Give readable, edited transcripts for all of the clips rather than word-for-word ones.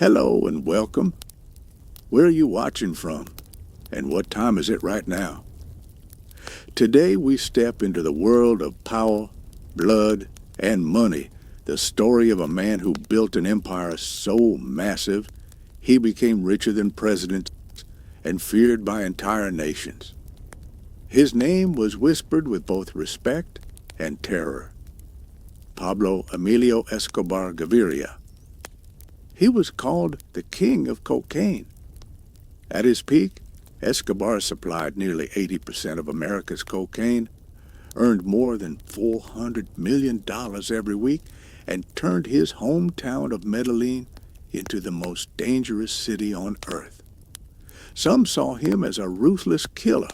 Hello and welcome. Where are you watching from? And what time is it right now? Today we step into the world of power, blood, and money. The story of a man who built an empire so massive he became richer than presidents and feared by entire nations. His name was whispered with both respect and terror. Pablo Emilio Escobar Gaviria. He was called the king of cocaine. At his peak, Escobar supplied nearly 80% of America's cocaine, earned more than $400 million every week, and turned his hometown of Medellín into the most dangerous city on earth. Some saw him as a ruthless killer.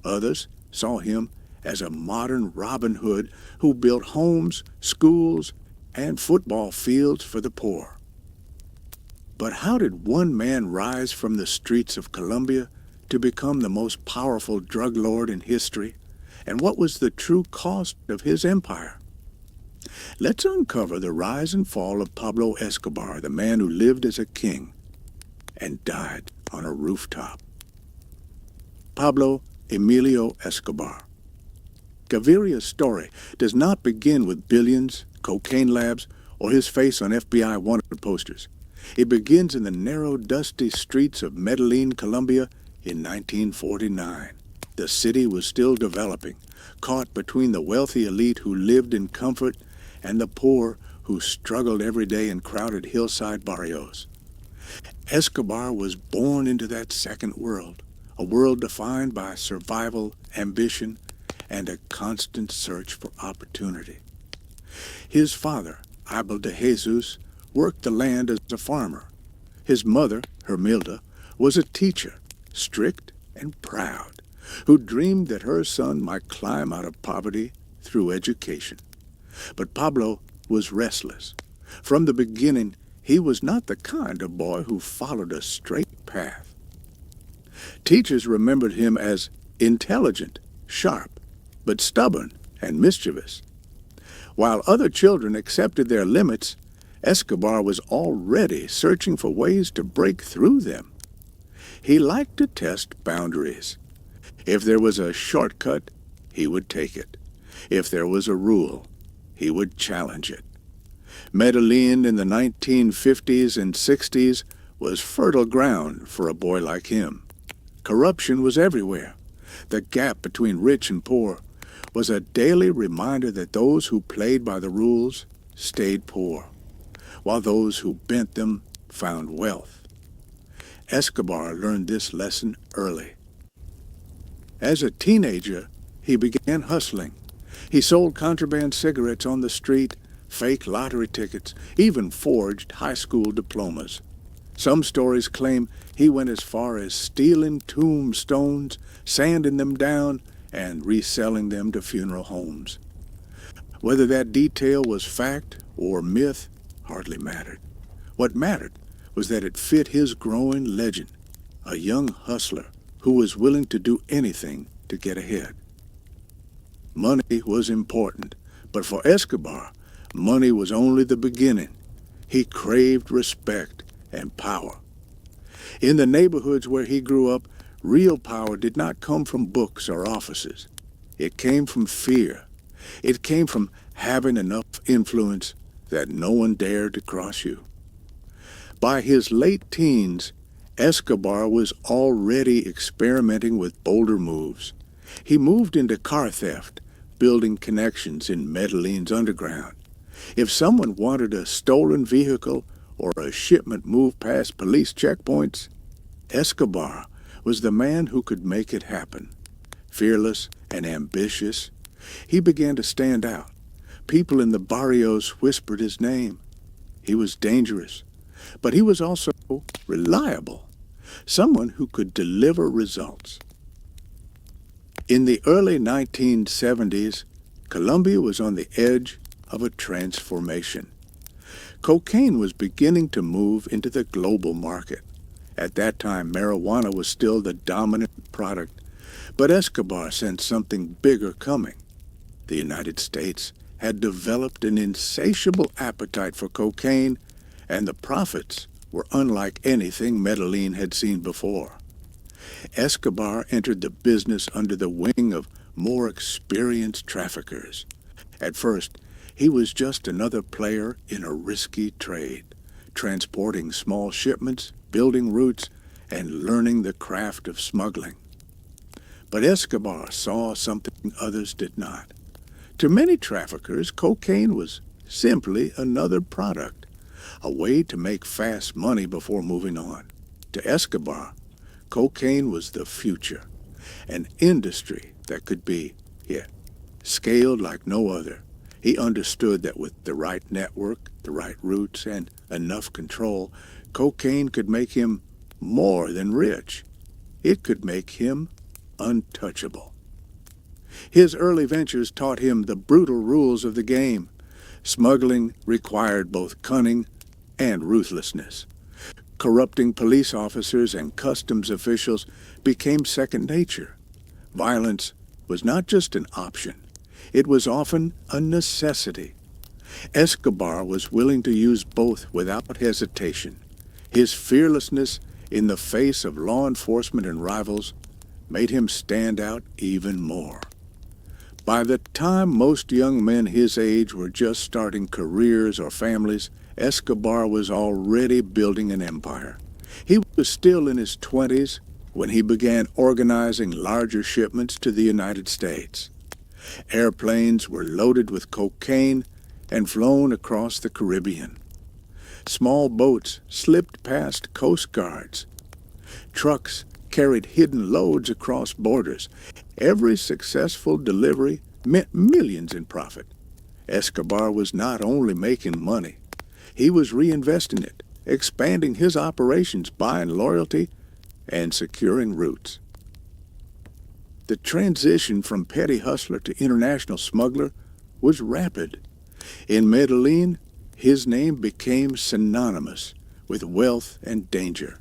Others saw him as a modern Robin Hood who built homes, schools, and football fields for the poor. But how did one man rise from the streets of Colombia to become the most powerful drug lord in history? And what was the true cost of his empire? Let's uncover the rise and fall of Pablo Escobar, the man who lived as a king and died on a rooftop. Pablo Emilio Escobar. Gaviria's story does not begin with billions, cocaine labs, or his face on FBI wanted posters. It begins in the narrow, dusty streets of Medellín, Colombia in 1949. The city was still developing, caught between the wealthy elite who lived in comfort and the poor who struggled every day in crowded hillside barrios. Escobar was born into that second world, a world defined by survival, ambition, and a constant search for opportunity. His father, Abel de Jesus, worked the land as a farmer. His mother, Hermilda, was a teacher, strict and proud, who dreamed that her son might climb out of poverty through education. But Pablo was restless. From the beginning, he was not the kind of boy who followed a straight path. Teachers remembered him as intelligent, sharp, but stubborn and mischievous. While other children accepted their limits, Escobar was already searching for ways to break through them. He liked to test boundaries. If there was a shortcut, he would take it. If there was a rule, he would challenge it. Medellín in the 1950s and 60s was fertile ground for a boy like him. Corruption was everywhere. The gap between rich and poor was a daily reminder that those who played by the rules stayed poor, while those who bent them found wealth. Escobar learned this lesson early. As a teenager, he began hustling. He sold contraband cigarettes on the street, fake lottery tickets, even forged high school diplomas. Some stories claim he went as far as stealing tombstones, sanding them down, and reselling them to funeral homes. Whether that detail was fact or myth hardly mattered. What mattered was that it fit his growing legend, a young hustler who was willing to do anything to get ahead. Money was important, but for Escobar, money was only the beginning. He craved respect and power. In the neighborhoods where he grew up, real power did not come from books or offices. It came from fear. It came from having enough influence that no one dared to cross you. By his late teens, Escobar was already experimenting with bolder moves. He moved into car theft, building connections in Medellín's underground. If someone wanted a stolen vehicle or a shipment moved past police checkpoints, Escobar was the man who could make it happen. Fearless and ambitious, he began to stand out. People in the barrios whispered his name. He was dangerous, but he was also reliable, someone who could deliver results. In the early 1970s, Colombia was on the edge of a transformation. Cocaine was beginning to move into the global market. At that time, marijuana was still the dominant product, but Escobar sensed something bigger coming. The United States had developed an insatiable appetite for cocaine, and the profits were unlike anything Medellin had seen before. Escobar entered the business under the wing of more experienced traffickers. At first, he was just another player in a risky trade, transporting small shipments, building routes, and learning the craft of smuggling. But Escobar saw something others did not. To many traffickers, cocaine was simply another product, a way to make fast money before moving on. To Escobar, cocaine was the future, an industry that could be, scaled like no other. He understood that with the right network, the right routes, and enough control, cocaine could make him more than rich. It could make him untouchable. His early ventures taught him the brutal rules of the game. Smuggling required both cunning and ruthlessness. Corrupting police officers and customs officials became second nature. Violence was not just an option. It was often a necessity. Escobar was willing to use both without hesitation. His fearlessness in the face of law enforcement and rivals made him stand out even more. By the time most young men his age were just starting careers or families, Escobar was already building an empire. He was still in his 20s when he began organizing larger shipments to the United States. Airplanes were loaded with cocaine and flown across the Caribbean. Small boats slipped past coast guards. Trucks carried hidden loads across borders. Every successful delivery meant millions in profit. Escobar was not only making money, he was reinvesting it, expanding his operations, buying loyalty, and securing routes. The transition from petty hustler to international smuggler was rapid. In Medellin, his name became synonymous with wealth and danger.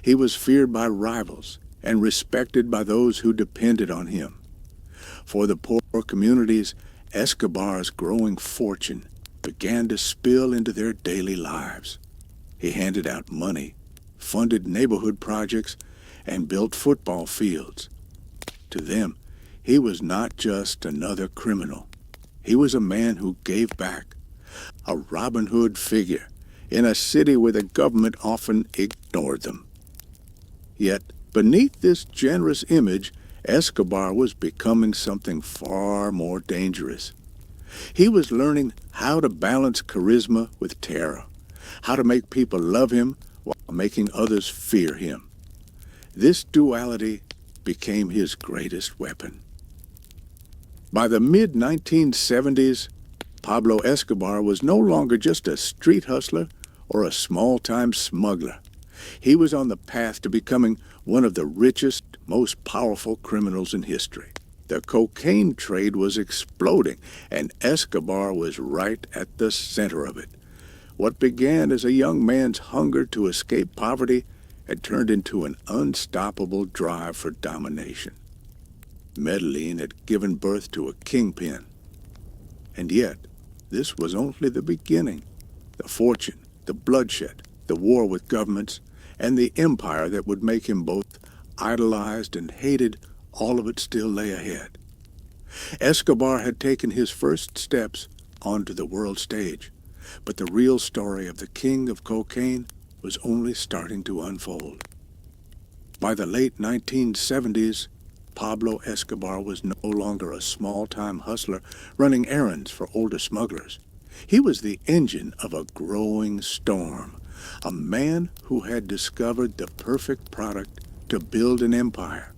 He was feared by rivals and respected by those who depended on him. For the poor communities, Escobar's growing fortune began to spill into their daily lives. He handed out money, funded neighborhood projects, and built football fields. To them, he was not just another criminal. He was a man who gave back, a Robin Hood figure in a city where the government often ignored them. Yet, beneath this generous image, Escobar was becoming something far more dangerous. He was learning how to balance charisma with terror, how to make people love him while making others fear him. This duality became his greatest weapon. By the mid-1970s, Pablo Escobar was no longer just a street hustler or a small-time smuggler. He was on the path to becoming one of the richest, most powerful criminals in history. The cocaine trade was exploding, and Escobar was right at the center of it. What began as a young man's hunger to escape poverty had turned into an unstoppable drive for domination. Medellin had given birth to a kingpin. And yet, this was only the beginning. The fortune, the bloodshed, the war with governments, and the empire that would make him both idolized and hated, all of it still lay ahead. Escobar had taken his first steps onto the world stage, but the real story of the king of cocaine was only starting to unfold. By the late 1970s, Pablo Escobar was no longer a small-time hustler running errands for older smugglers. He was the engine of a growing storm, a man who had discovered the perfect product to build an empire.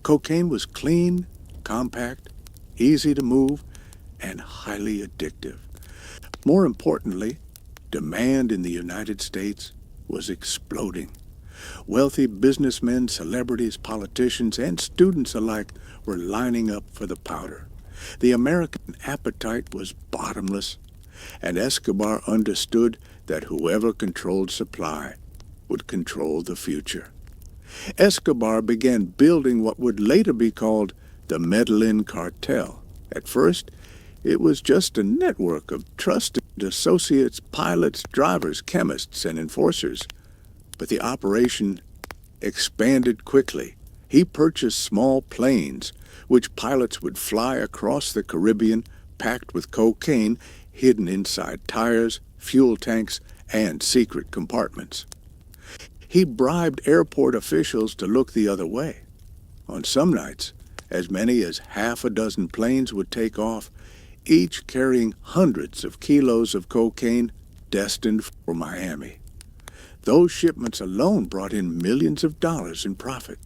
Cocaine was clean, compact, easy to move, and highly addictive. More importantly, demand in the United States was exploding. Wealthy businessmen, celebrities, politicians, and students alike were lining up for the powder. The American appetite was bottomless, and Escobar understood that whoever controlled supply would control the future. Escobar began building what would later be called the Medellín Cartel. At first, it was just a network of trusted associates, pilots, drivers, chemists, and enforcers. But the operation expanded quickly. He purchased small planes, which pilots would fly across the Caribbean packed with cocaine hidden inside tires, fuel tanks, and secret compartments. He bribed airport officials to look the other way. On some nights, as many as half a dozen planes would take off, each carrying hundreds of kilos of cocaine destined for Miami. Those shipments alone brought in millions of dollars in profit.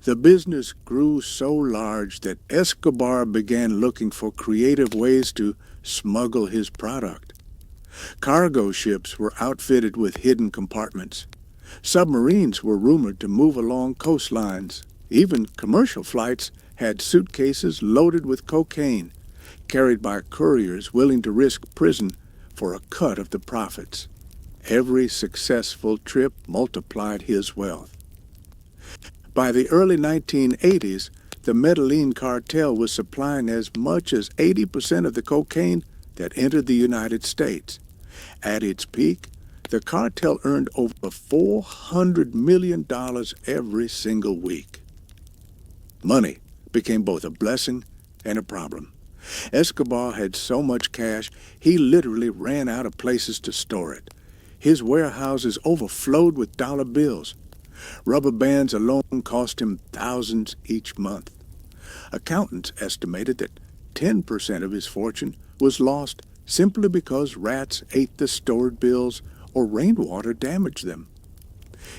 The business grew so large that Escobar began looking for creative ways to smuggle his product. Cargo ships were outfitted with hidden compartments. Submarines were rumored to move along coastlines. Even commercial flights had suitcases loaded with cocaine, carried by couriers willing to risk prison for a cut of the profits. Every successful trip multiplied his wealth. By the early 1980s, the Medellín Cartel was supplying as much as 80% of the cocaine that entered the United States. At its peak, the cartel earned over $400 million every single week. Money became both a blessing and a problem. Escobar had so much cash, he literally ran out of places to store it. His warehouses overflowed with dollar bills. Rubber bands alone cost him thousands each month. Accountants estimated that 10% of his fortune was lost simply because rats ate the stored bills or rainwater damaged them.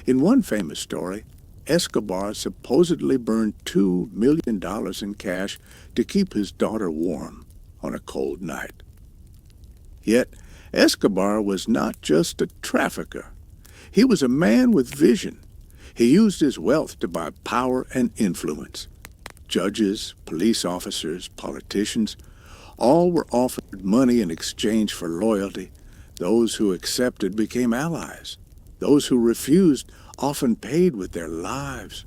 In one famous story, Escobar supposedly burned $2 million in cash to keep his daughter warm on a cold night. Yet, Escobar was not just a trafficker. He was a man with vision. He used his wealth to buy power and influence. Judges, police officers, politicians, all were offered money in exchange for loyalty. Those who accepted became allies. Those who refused often paid with their lives.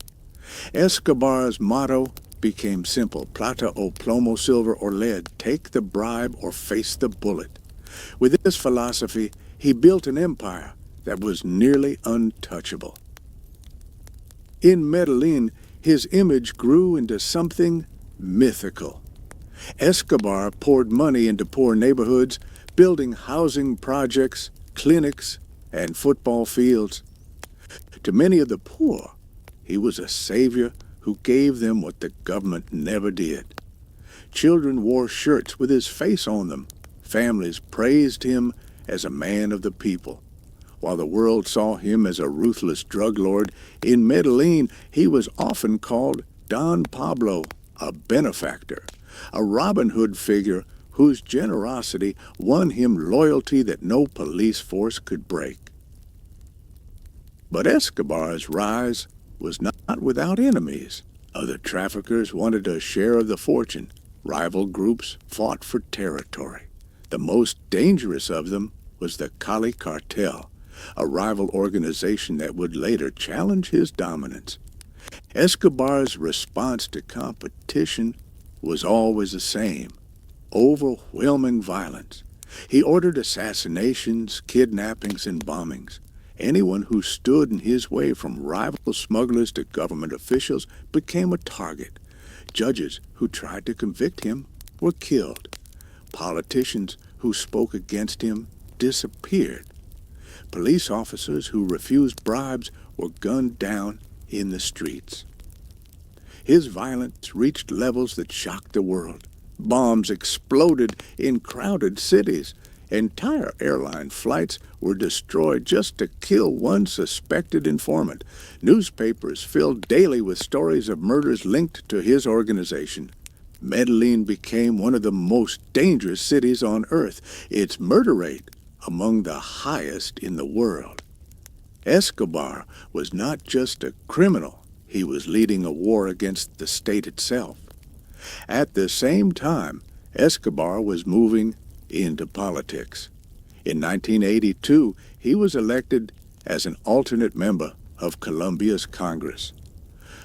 Escobar's motto became simple: plata o plomo, silver or lead, take the bribe or face the bullet. With this philosophy, he built an empire that was nearly untouchable. In Medellín, his image grew into something mythical. Escobar poured money into poor neighborhoods, building housing projects, clinics, and football fields. To many of the poor, he was a savior who gave them what the government never did. Children wore shirts with his face on them. Families praised him as a man of the people. While the world saw him as a ruthless drug lord, in Medellín he was often called Don Pablo, a benefactor, a Robin Hood figure whose generosity won him loyalty that no police force could break. But Escobar's rise was not without enemies. Other traffickers wanted a share of the fortune. Rival groups fought for territory. The most dangerous of them was the Cali Cartel, a rival organization that would later challenge his dominance. Escobar's response to competition was always the same: overwhelming violence. He ordered assassinations, kidnappings, and bombings. Anyone who stood in his way, from rival smugglers to government officials, became a target. Judges who tried to convict him were killed. Politicians who spoke against him disappeared. Police officers who refused bribes were gunned down in the streets. His violence reached levels that shocked the world. Bombs exploded in crowded cities. Entire airline flights were destroyed just to kill one suspected informant. Newspapers filled daily with stories of murders linked to his organization. Medellín became one of the most dangerous cities on earth, its murder rate among the highest in the world. Escobar was not just a criminal, he was leading a war against the state itself. At the same time, Escobar was moving into politics. In 1982, he was elected as an alternate member of Colombia's Congress.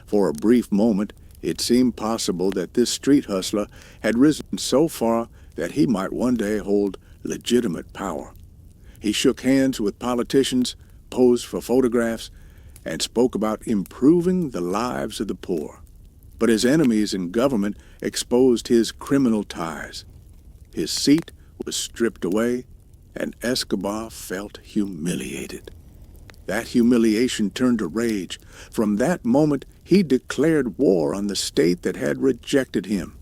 For a brief moment, it seemed possible that this street hustler had risen so far that he might one day hold legitimate power. He shook hands with politicians, posed for photographs, and spoke about improving the lives of the poor. But his enemies in government exposed his criminal ties. His seat was stripped away, and Escobar felt humiliated. That humiliation turned to rage. From that moment, he declared war on the state that had rejected him.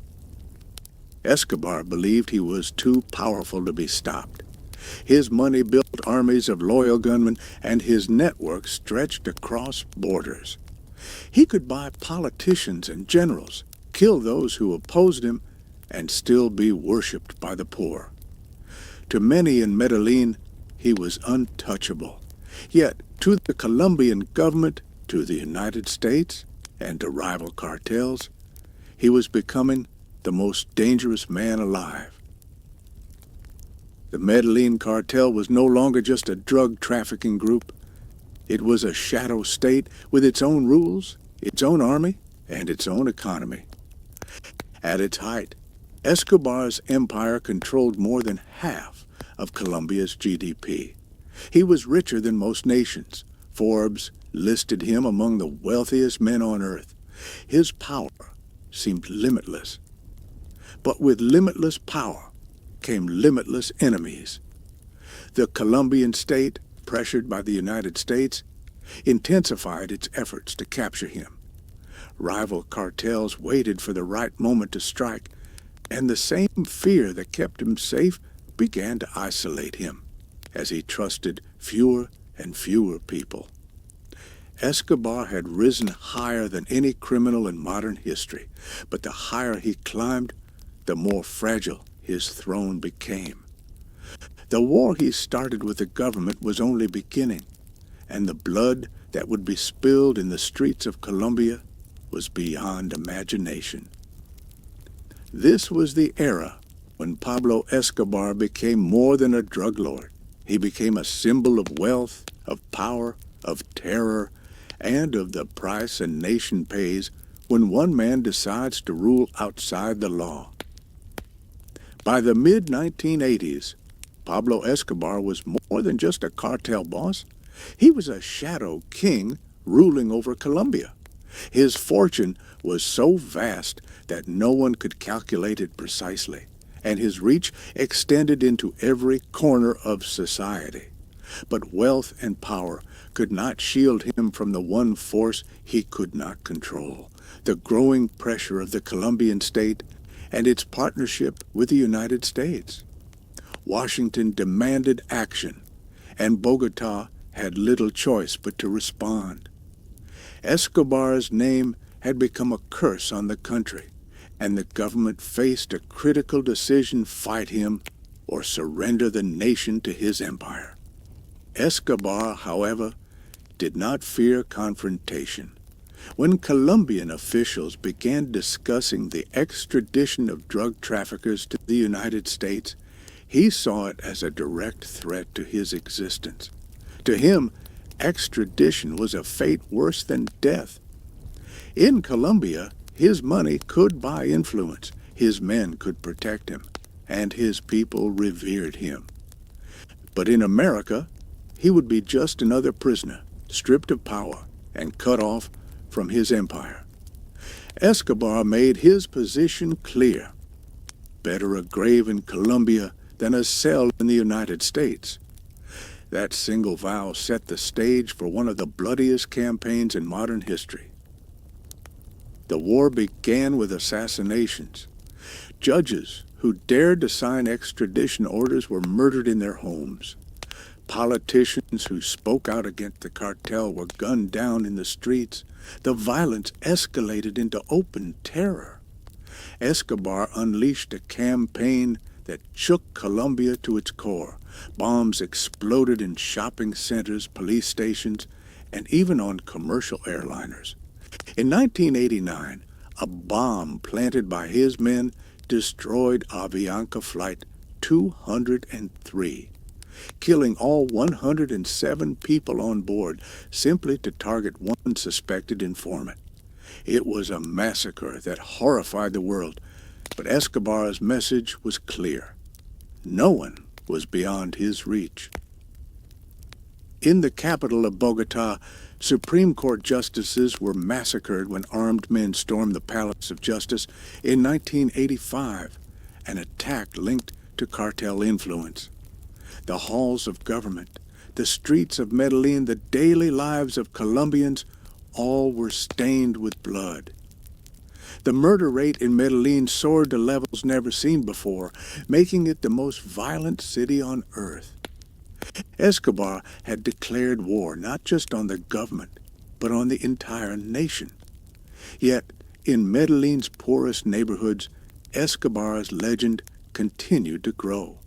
Escobar believed he was too powerful to be stopped. His money built armies of loyal gunmen, and his network stretched across borders. He could buy politicians and generals, kill those who opposed him, and still be worshipped by the poor. To many in Medellín, he was untouchable. Yet, to the Colombian government, to the United States, and to rival cartels, he was becoming the most dangerous man alive. The Medellín Cartel was no longer just a drug trafficking group. It was a shadow state with its own rules, its own army, and its own economy. At its height, Escobar's empire controlled more than half of Colombia's GDP. He was richer than most nations. Forbes listed him among the wealthiest men on earth. His power seemed limitless. But with limitless power came limitless enemies. The Colombian state, pressured by the United States, intensified its efforts to capture him. Rival cartels waited for the right moment to strike, and the same fear that kept him safe began to isolate him as he trusted fewer and fewer people. Escobar had risen higher than any criminal in modern history, but the higher he climbed, the more fragile his throne became. The war he started with the government was only beginning, and the blood that would be spilled in the streets of Colombia was beyond imagination. This was the era when Pablo Escobar became more than a drug lord. He became a symbol of wealth, of power, of terror, and of the price a nation pays when one man decides to rule outside the law. By the mid-1980s, Pablo Escobar was more than just a cartel boss. He was a shadow king ruling over Colombia. His fortune was so vast that no one could calculate it precisely, and his reach extended into every corner of society. But wealth and power could not shield him from the one force he could not control, the growing pressure of the Colombian state and its partnership with the United States. Washington demanded action, and Bogotá had little choice but to respond. Escobar's name had become a curse on the country, and the government faced a critical decision: fight him or surrender the nation to his empire. Escobar, however, did not fear confrontation. When Colombian officials began discussing the extradition of drug traffickers to the United States, he saw it as a direct threat to his existence. To him, extradition was a fate worse than death. In Colombia, his money could buy influence, his men could protect him, and his people revered him. But in America, he would be just another prisoner, stripped of power and cut off from his empire. Escobar made his position clear: better a grave in Colombia than a cell in the United States. That single vow set the stage for one of the bloodiest campaigns in modern history. The war began with assassinations. Judges who dared to sign extradition orders were murdered in their homes. Politicians who spoke out against the cartel were gunned down in the streets. The violence escalated into open terror. Escobar unleashed a campaign that shook Colombia to its core. Bombs exploded in shopping centers, police stations, and even on commercial airliners. In 1989, a bomb planted by his men destroyed Avianca Flight 203. Killing all 107 people on board simply to target one suspected informant. It was a massacre that horrified the world, but Escobar's message was clear. No one was beyond his reach. In the capital of Bogota, Supreme Court justices were massacred when armed men stormed the Palace of Justice in 1985, an attack linked to cartel influence. The halls of government, the streets of Medellín, the daily lives of Colombians, all were stained with blood. The murder rate in Medellín soared to levels never seen before, making it the most violent city on earth. Escobar had declared war not just on the government, but on the entire nation. Yet, in Medellín's poorest neighborhoods, Escobar's legend continued to grow.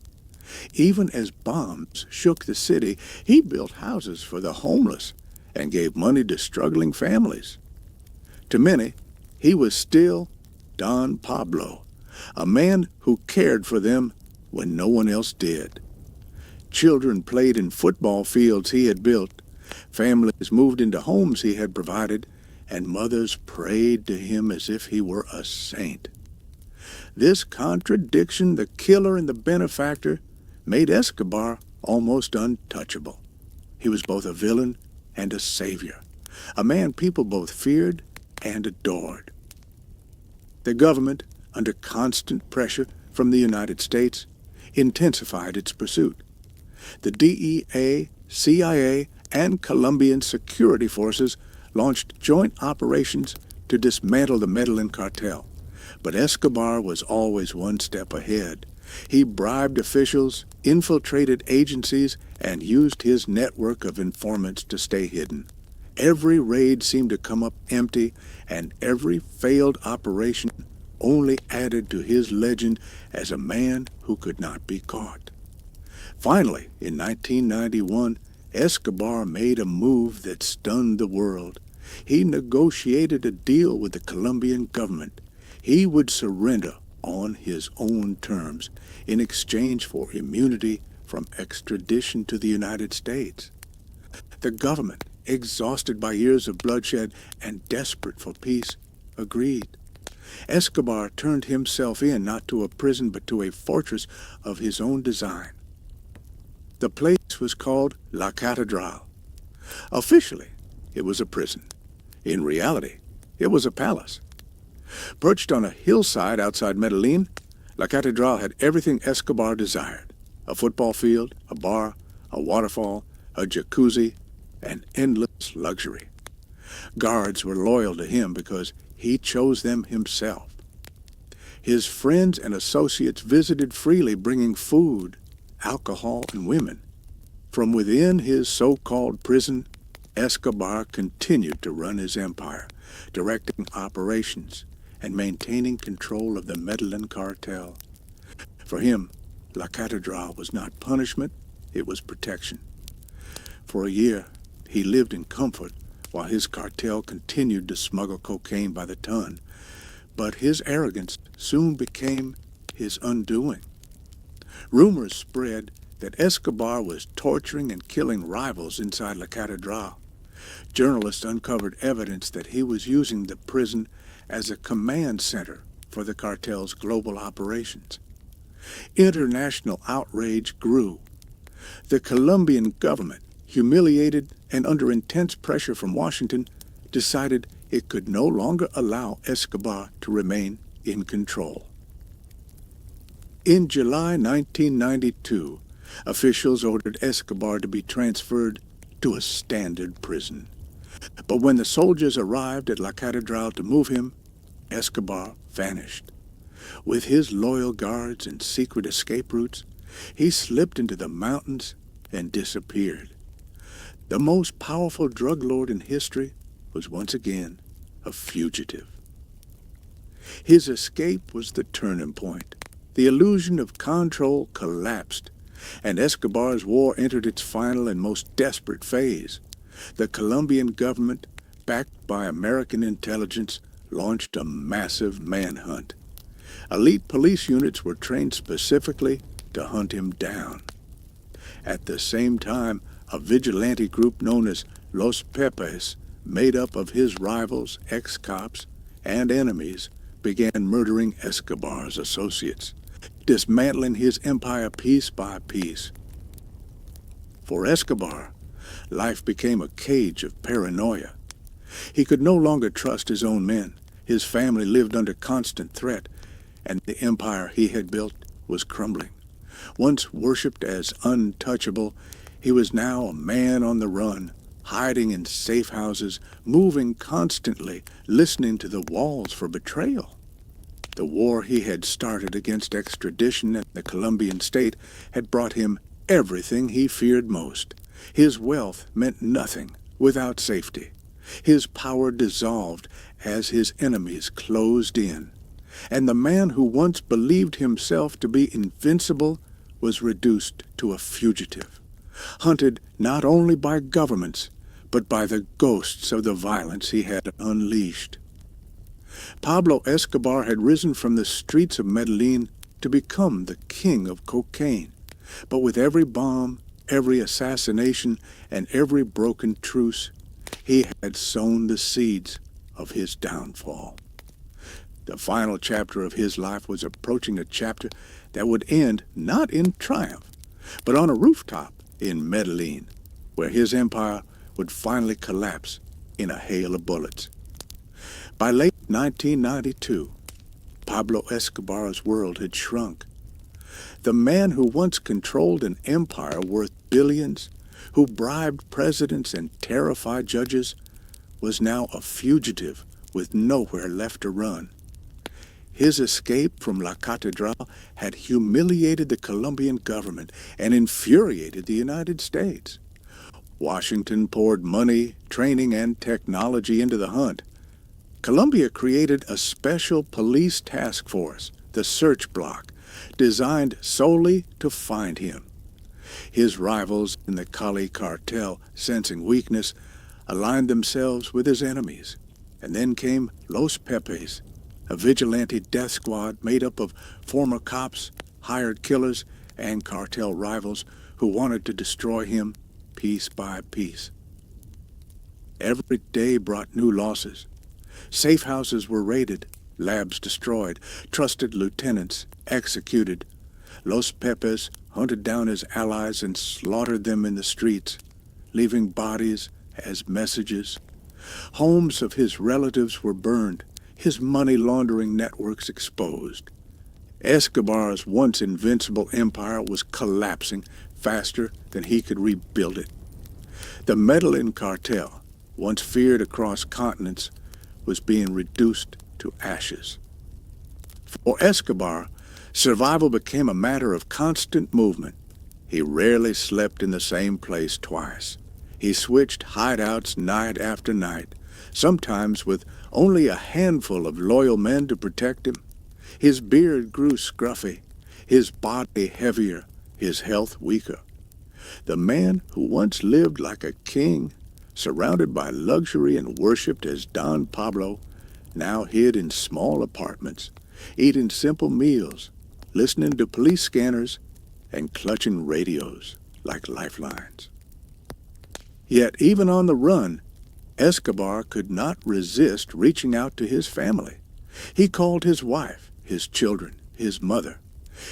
Even as bombs shook the city, he built houses for the homeless and gave money to struggling families. To many, he was still Don Pablo, a man who cared for them when no one else did. Children played in football fields he had built, families moved into homes he had provided, and mothers prayed to him as if he were a saint. This contradiction, the killer and the benefactor, made Escobar almost untouchable. He was both a villain and a savior, a man people both feared and adored. The government, under constant pressure from the United States, intensified its pursuit. The DEA, CIA, and Colombian security forces launched joint operations to dismantle the Medellín Cartel. But Escobar was always one step ahead. He bribed officials, infiltrated agencies, and used his network of informants to stay hidden. Every raid seemed to come up empty, and every failed operation only added to his legend as a man who could not be caught. Finally, in 1991, Escobar made a move that stunned the world. He negotiated a deal with the Colombian government. He would surrender on his own terms in exchange for immunity from extradition to the United States. The government, exhausted by years of bloodshed and desperate for peace, agreed. Escobar turned himself in not to a prison but to a fortress of his own design. The place was called La Catedral. Officially, it was a prison. In reality, it was a palace. Perched on a hillside outside Medellín, La Catedral had everything Escobar desired: a football field, a bar, a waterfall, a jacuzzi, and endless luxury. Guards were loyal to him because he chose them himself. His friends and associates visited freely, bringing food, alcohol, and women. From within his so-called prison, Escobar continued to run his empire, directing operations and maintaining control of the Medellín Cartel. For him, La Catedral was not punishment, it was protection. For a year, he lived in comfort while his cartel continued to smuggle cocaine by the ton. But his arrogance soon became his undoing. Rumors spread that Escobar was torturing and killing rivals inside La Catedral. Journalists uncovered evidence that he was using the prison as a command center for the cartel's global operations. International outrage grew. The Colombian government, humiliated and under intense pressure from Washington, decided it could no longer allow Escobar to remain in control. In July 1992, officials ordered Escobar to be transferred to a standard prison. But when the soldiers arrived at La Catedral to move him, Escobar vanished. With his loyal guards and secret escape routes, he slipped into the mountains and disappeared. The most powerful drug lord in history was once again a fugitive. His escape was the turning point. The illusion of control collapsed, and Escobar's war entered its final and most desperate phase. The Colombian government, backed by American intelligence, launched a massive manhunt. Elite police units were trained specifically to hunt him down. At the same time, a vigilante group known as Los Pepes, made up of his rivals, ex-cops, and enemies, began murdering Escobar's associates, dismantling his empire piece by piece. For Escobar, life became a cage of paranoia. He could no longer trust his own men. His family lived under constant threat, and the empire he had built was crumbling. Once worshipped as untouchable, he was now a man on the run, hiding in safe houses, moving constantly, listening to the walls for betrayal. The war he had started against extradition in the Colombian state had brought him everything he feared most. His wealth meant nothing without safety. His power dissolved as his enemies closed in. And the man who once believed himself to be invincible was reduced to a fugitive, hunted not only by governments, but by the ghosts of the violence he had unleashed. Pablo Escobar had risen from the streets of Medellín to become the king of cocaine. But with every bomb, every assassination, and every broken truce, he had sown the seeds of his downfall. The final chapter of his life was approaching a chapter that would end not in triumph, but on a rooftop in Medellín, where his empire would finally collapse in a hail of bullets. By late 1992, Pablo Escobar's world had shrunk. The man who once controlled an empire worth billions, who bribed presidents and terrified judges, was now a fugitive with nowhere left to run. His escape from La Catedral had humiliated the Colombian government and infuriated the United States. Washington poured money, training, and technology into the hunt. Colombia created a special police task force, the Search Block, designed solely to find him. His rivals in the Cali cartel, sensing weakness, aligned themselves with his enemies. And then came Los Pepes, a vigilante death squad made up of former cops, hired killers, and cartel rivals who wanted to destroy him piece by piece. Every day brought new losses. Safe houses were raided, labs destroyed, trusted lieutenants executed. Los Pepes hunted down his allies and slaughtered them in the streets, leaving bodies as messages. Homes of his relatives were burned, his money laundering networks exposed. Escobar's once invincible empire was collapsing faster than he could rebuild it. The Medellín Cartel, once feared across continents, was being reduced to ashes. For Escobar, survival became a matter of constant movement. He rarely slept in the same place twice. He switched hideouts night after night, sometimes with only a handful of loyal men to protect him. His beard grew scruffy, his body heavier, his health weaker. The man who once lived like a king, surrounded by luxury and worshipped as Don Pablo, now hid in small apartments, eating simple meals, listening to police scanners, and clutching radios like lifelines. Yet even on the run, Escobar could not resist reaching out to his family. He called his wife, his children, his mother.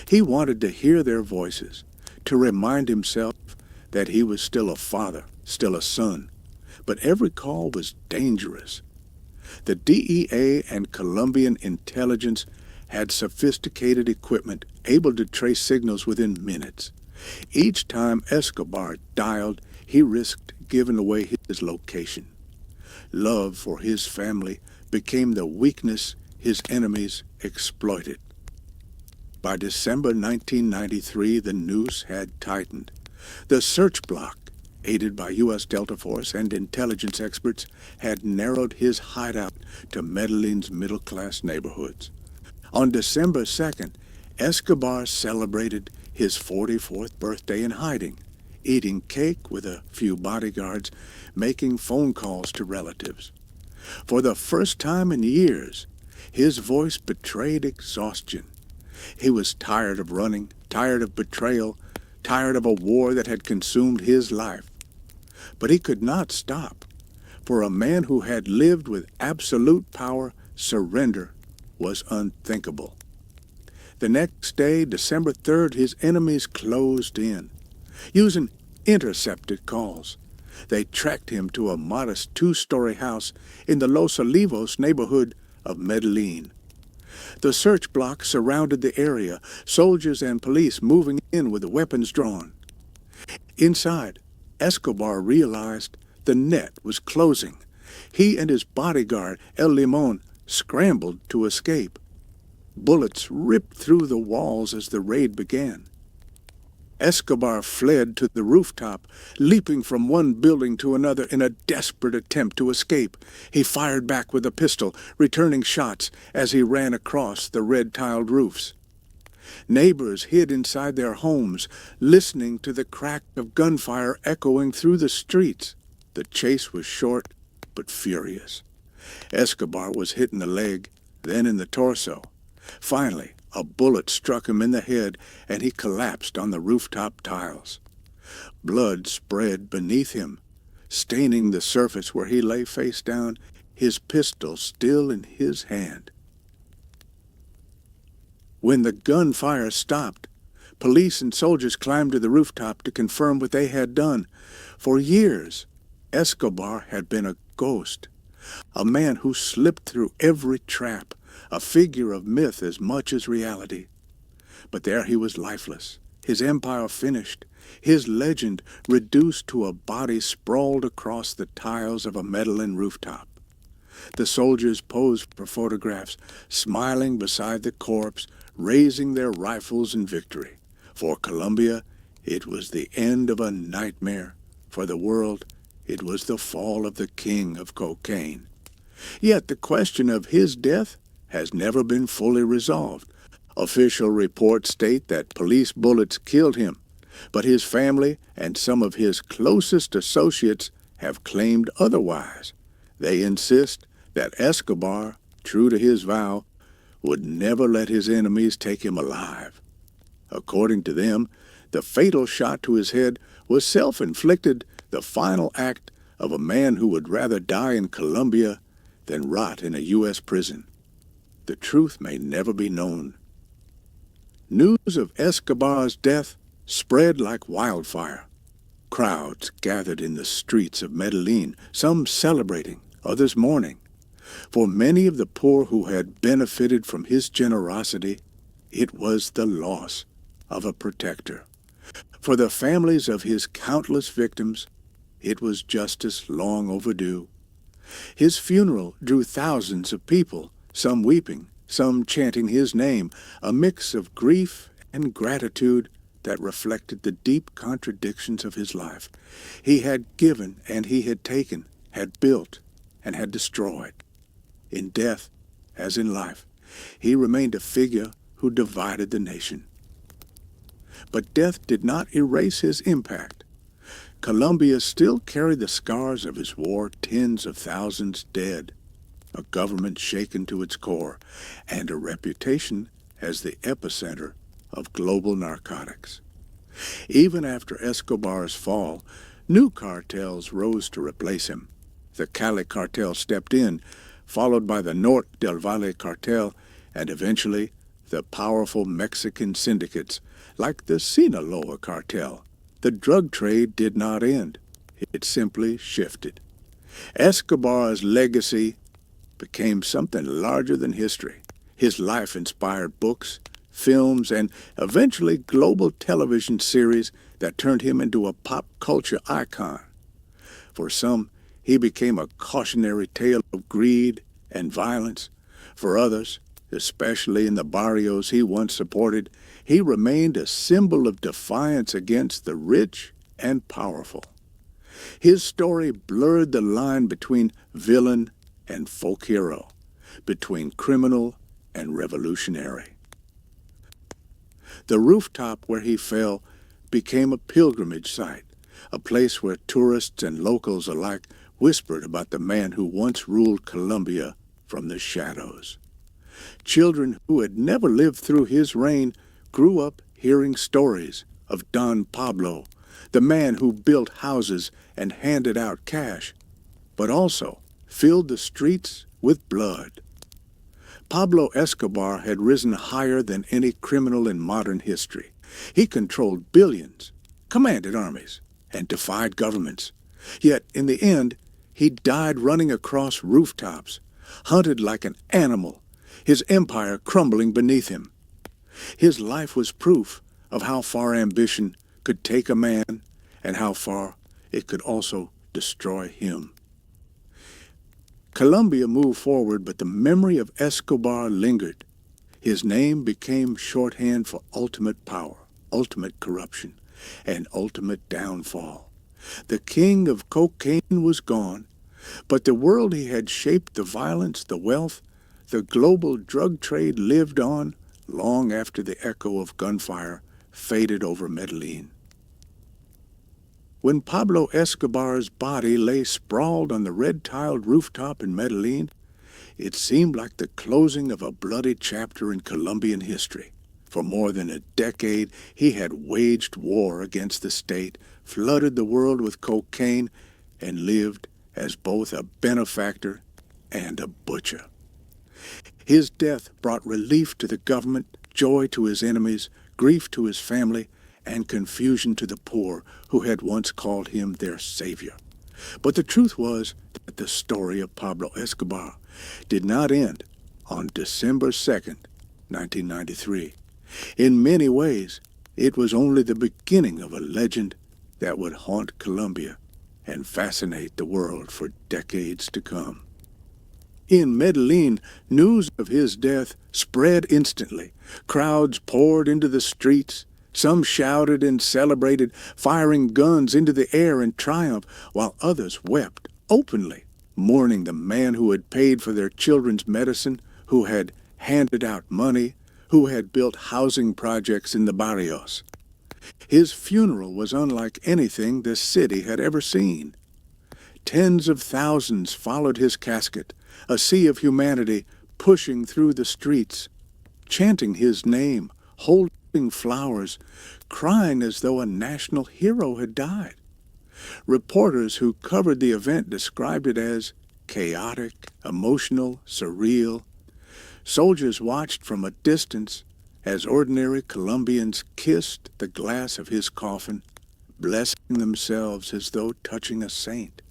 He wanted to hear their voices, to remind himself that he was still a father, still a son. But every call was dangerous. The DEA and Colombian intelligence had sophisticated equipment able to trace signals within minutes. Each time Escobar dialed, he risked giving away his location. Love for his family became the weakness his enemies exploited. By December 1993, the noose had tightened. The search block, aided by U.S. Delta Force and intelligence experts, had narrowed his hideout to Medellín's middle-class neighborhoods. On December 2nd, Escobar celebrated his 44th birthday in hiding, eating cake with a few bodyguards, making phone calls to relatives. For the first time in years, his voice betrayed exhaustion. He was tired of running, tired of betrayal, tired of a war that had consumed his life. But he could not stop. For a man who had lived with absolute power, surrender was unthinkable. The next day, December 3rd, his enemies closed in, using intercepted calls. They tracked him to a modest two-story house in the Los Olivos neighborhood of Medellín. The search block surrounded the area, soldiers and police moving in with weapons drawn. Inside, Escobar realized the net was closing. He and his bodyguard, El Limon, scrambled to escape. Bullets ripped through the walls as the raid began. Escobar fled to the rooftop, leaping from one building to another in a desperate attempt to escape. He fired back with a pistol, returning shots as he ran across the red-tiled roofs. Neighbors hid inside their homes, listening to the crack of gunfire echoing through the streets. The chase was short but furious. Escobar was hit in the leg, then in the torso. Finally, a bullet struck him in the head, and he collapsed on the rooftop tiles. Blood spread beneath him, staining the surface where he lay face down, his pistol still in his hand. When the gunfire stopped, police and soldiers climbed to the rooftop to confirm what they had done. For years, Escobar had been a ghost, a man who slipped through every trap, a figure of myth as much as reality. But there he was lifeless, his empire finished, his legend reduced to a body sprawled across the tiles of a Medellín rooftop. The soldiers posed for photographs, smiling beside the corpse, raising their rifles in victory. For Colombia, it was the end of a nightmare. For the world, it was the fall of the king of cocaine. Yet the question of his death has never been fully resolved. Official reports state that police bullets killed him, but his family and some of his closest associates have claimed otherwise. They insist that Escobar, true to his vow, would never let his enemies take him alive. According to them, the fatal shot to his head was self-inflicted, the final act of a man who would rather die in Colombia than rot in a U.S. prison. The truth may never be known. News of Escobar's death spread like wildfire. Crowds gathered in the streets of Medellín, some celebrating, others mourning. For many of the poor who had benefited from his generosity, it was the loss of a protector. For the families of his countless victims, it was justice long overdue. His funeral drew thousands of people, some weeping, some chanting his name, a mix of grief and gratitude that reflected the deep contradictions of his life. He had given and he had taken, had built and had destroyed. In death, as in life, he remained a figure who divided the nation. But death did not erase his impact. Colombia still carried the scars of his war, tens of thousands dead, a government shaken to its core, and a reputation as the epicenter of global narcotics. Even after Escobar's fall, new cartels rose to replace him. The Cali cartel stepped in, followed by the Norte del Valle cartel, and eventually the powerful Mexican syndicates, like the Sinaloa cartel. The drug trade did not end. It simply shifted. Escobar's legacy became something larger than history. His life inspired books, films, and eventually global television series that turned him into a pop culture icon. For some, he became a cautionary tale of greed and violence. For others, especially in the barrios he once supported, he remained a symbol of defiance against the rich and powerful. His story blurred the line between villain and folk hero, between criminal and revolutionary. The rooftop where he fell became a pilgrimage site, a place where tourists and locals alike whispered about the man who once ruled Colombia from the shadows. Children who had never lived through his reign grew up hearing stories of Don Pablo, the man who built houses and handed out cash, but also filled the streets with blood. Pablo Escobar had risen higher than any criminal in modern history. He controlled billions, commanded armies, and defied governments. Yet, in the end, he died running across rooftops, hunted like an animal, his empire crumbling beneath him. His life was proof of how far ambition could take a man and how far it could also destroy him. Colombia moved forward, but the memory of Escobar lingered. His name became shorthand for ultimate power, ultimate corruption, and ultimate downfall. The king of cocaine was gone, but the world he had shaped, the violence, the wealth, the global drug trade lived on long after the echo of gunfire faded over Medellín. When Pablo Escobar's body lay sprawled on the red-tiled rooftop in Medellín, it seemed like the closing of a bloody chapter in Colombian history. For more than a decade, he had waged war against the state, flooded the world with cocaine, and lived as both a benefactor and a butcher. His death brought relief to the government, joy to his enemies, grief to his family, and confusion to the poor who had once called him their savior. But the truth was that the story of Pablo Escobar did not end on December 2nd, 1993. In many ways, it was only the beginning of a legend that would haunt Colombia and fascinate the world for decades to come. In Medellín, news of his death spread instantly. Crowds poured into the streets. Some shouted and celebrated, firing guns into the air in triumph, while others wept openly, mourning the man who had paid for their children's medicine, who had handed out money, who had built housing projects in the barrios. His funeral was unlike anything the city had ever seen. Tens of thousands followed his casket, a sea of humanity pushing through the streets, chanting his name, holding flowers, crying as though a national hero had died. Reporters who covered the event described it as chaotic, emotional, surreal. Soldiers watched from a distance as ordinary Colombians kissed the glass of his coffin, blessing themselves as though touching a saint.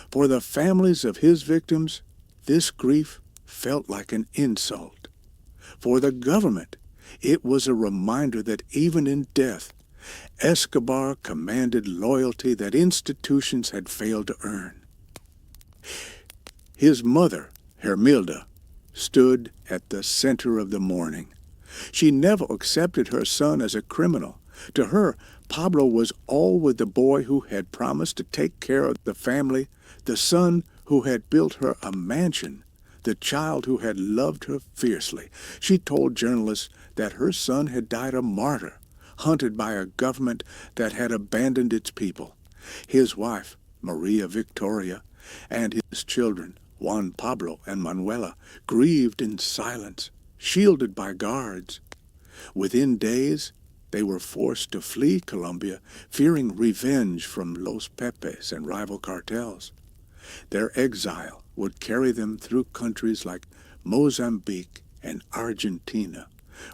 For the families of his victims, this grief felt like an insult. For the government, it was a reminder that even in death, Escobar commanded loyalty that institutions had failed to earn. His mother, Hermilda, stood at the center of the mourning. She never accepted her son as a criminal. To her, Pablo was all with the boy who had promised to take care of the family, the son who had built her a mansion, the child who had loved her fiercely. She told journalists that her son had died a martyr, hunted by a government that had abandoned its people. His wife, Maria Victoria, and his children, Juan Pablo and Manuela, grieved in silence, shielded by guards. Within days, they were forced to flee Colombia, fearing revenge from Los Pepes and rival cartels. Their exile would carry them through countries like Mozambique and Argentina,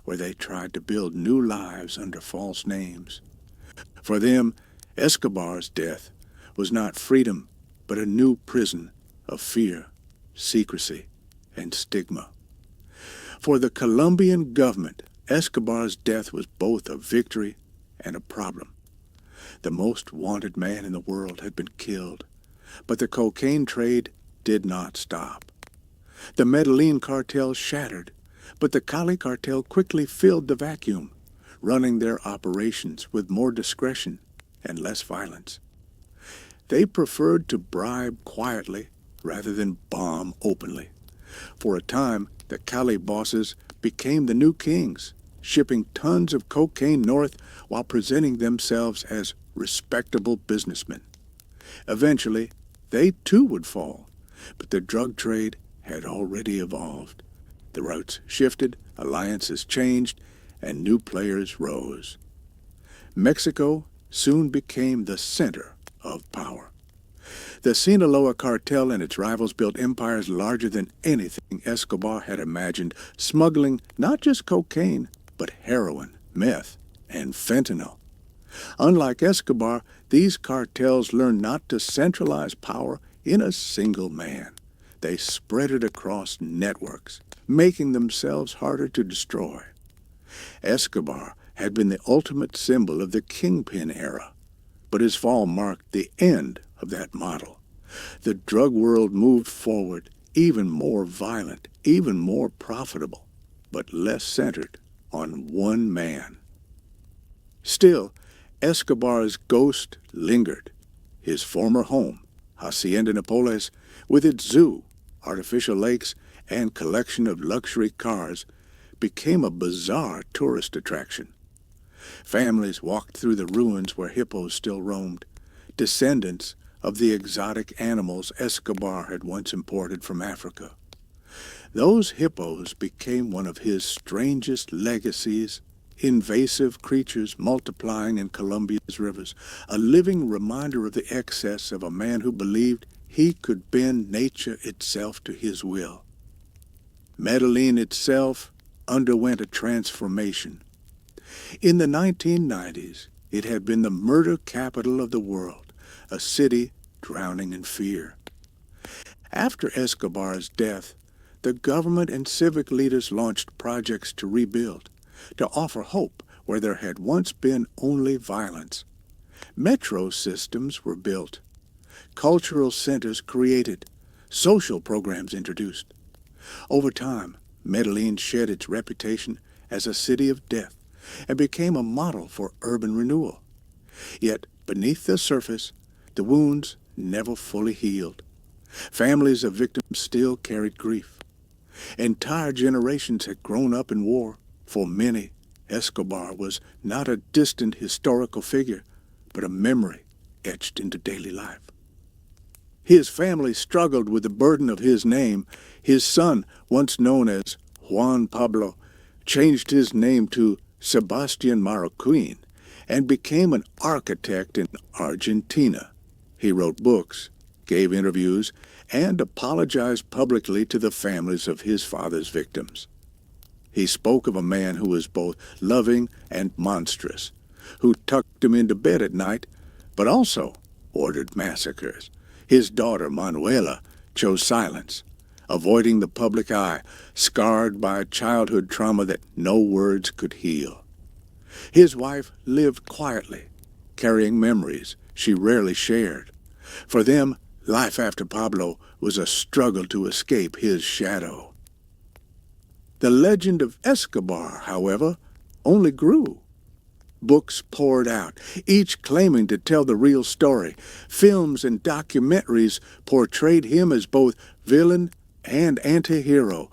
where they tried to build new lives under false names. For them, Escobar's death was not freedom, but a new prison of fear, secrecy, and stigma. For the Colombian government, Escobar's death was both a victory and a problem. The most wanted man in the world had been killed, but the cocaine trade did not stop. The Medellín cartel shattered, but the Cali cartel quickly filled the vacuum, running their operations with more discretion and less violence. They preferred to bribe quietly rather than bomb openly. For a time, the Cali bosses became the new kings, shipping tons of cocaine north while presenting themselves as respectable businessmen. Eventually, they too would fall, but the drug trade had already evolved. The routes shifted, alliances changed, and new players rose. Mexico soon became the center of power. The Sinaloa cartel and its rivals built empires larger than anything Escobar had imagined, smuggling not just cocaine, but heroin, meth, and fentanyl. Unlike Escobar, These cartels learned not to centralize power in a single man. They spread it across networks, making themselves harder to destroy. Escobar had been the ultimate symbol of the kingpin era, but his fall marked the end of that model. The drug world moved forward, even more violent, even more profitable, but less centered on one man. Still, Escobar's ghost lingered. His former home, Hacienda Napoles, with its zoo, artificial lakes, and collection of luxury cars, became a bizarre tourist attraction. Families walked through the ruins where hippos still roamed, descendants of the exotic animals Escobar had once imported from Africa. Those hippos became one of his strangest legacies, invasive creatures multiplying in Colombia's rivers, a living reminder of the excess of a man who believed he could bend nature itself to his will. Medellín itself underwent a transformation. In the 1990s, it had been the murder capital of the world, a city drowning in fear. After Escobar's death, the government and civic leaders launched projects to rebuild, to offer hope where there had once been only violence. Metro systems were built, cultural centers created, social programs introduced. Over time, Medellín shed its reputation as a city of death and became a model for urban renewal. Yet, beneath the surface, the wounds never fully healed. Families of victims still carried grief. Entire generations had grown up in war. For many, Escobar was not a distant historical figure, but a memory etched into daily life. His family struggled with the burden of his name. His son, once known as Juan Pablo, changed his name to Sebastian Marroquin and became an architect in Argentina. He wrote books, gave interviews, and apologized publicly to the families of his father's victims. He spoke of a man who was both loving and monstrous, who tucked him into bed at night, but also ordered massacres. His daughter, Manuela, chose silence, avoiding the public eye, scarred by a childhood trauma that no words could heal. His wife lived quietly, carrying memories she rarely shared. For them, life after Pablo was a struggle to escape his shadow. The legend of Escobar, however, only grew. Books poured out, each claiming to tell the real story. Films and documentaries portrayed him as both villain and anti-hero.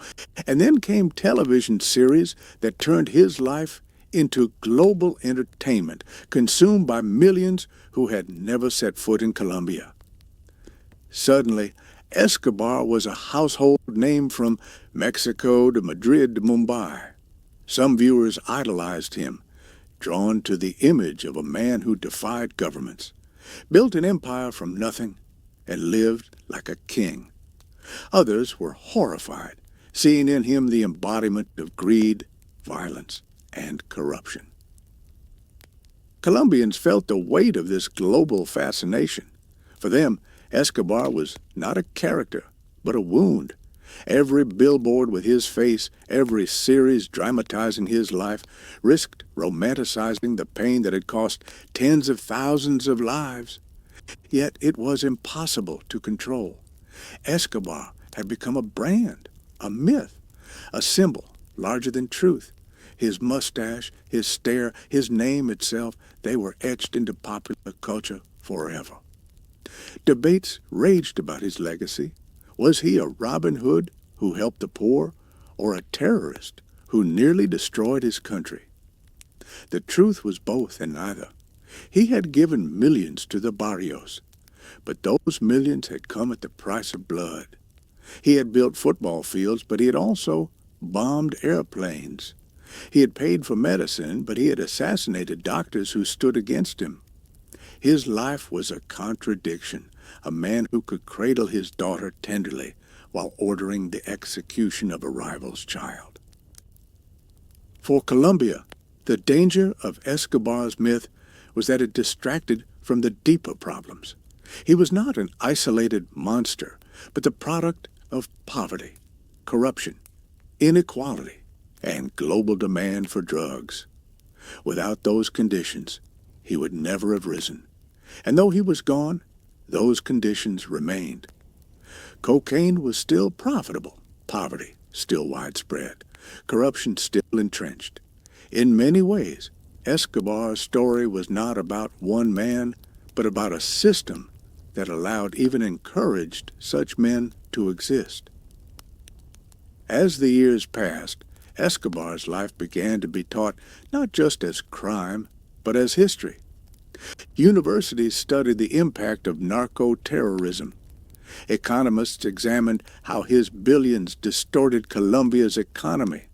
And then came television series that turned his life into global entertainment, consumed by millions who had never set foot in Colombia. Suddenly, Escobar was a household name from Mexico to Madrid to Mumbai. Some viewers idolized him, drawn to the image of a man who defied governments, built an empire from nothing, and lived like a king. Others were horrified, seeing in him the embodiment of greed, violence, and corruption. Colombians felt the weight of this global fascination. For them, Escobar was not a character, but a wound. Every billboard with his face, every series dramatizing his life, risked romanticizing the pain that had cost tens of thousands of lives. Yet it was impossible to control. Escobar had become a brand, a myth, a symbol larger than truth. His mustache, his stare, his name itself, they were etched into popular culture forever. Debates raged about his legacy. Was he a Robin Hood who helped the poor, or a terrorist who nearly destroyed his country? The truth was both and neither. He had given millions to the barrios, but those millions had come at the price of blood. He had built football fields, but he had also bombed airplanes. He had paid for medicine, but he had assassinated doctors who stood against him. His life was a contradiction, a man who could cradle his daughter tenderly while ordering the execution of a rival's child. For Colombia, the danger of Escobar's myth was that it distracted from the deeper problems. He was not an isolated monster, but the product of poverty, corruption, inequality, and global demand for drugs. Without those conditions, he would never have risen. And though he was gone, those conditions remained. Cocaine was still profitable, poverty still widespread, corruption still entrenched. In many ways, Escobar's story was not about one man, but about a system that allowed, even encouraged, such men to exist. As the years passed, Escobar's life began to be taught not just as crime, but as history. Universities studied the impact of narco-terrorism. Economists examined how his billions distorted Colombia's economy.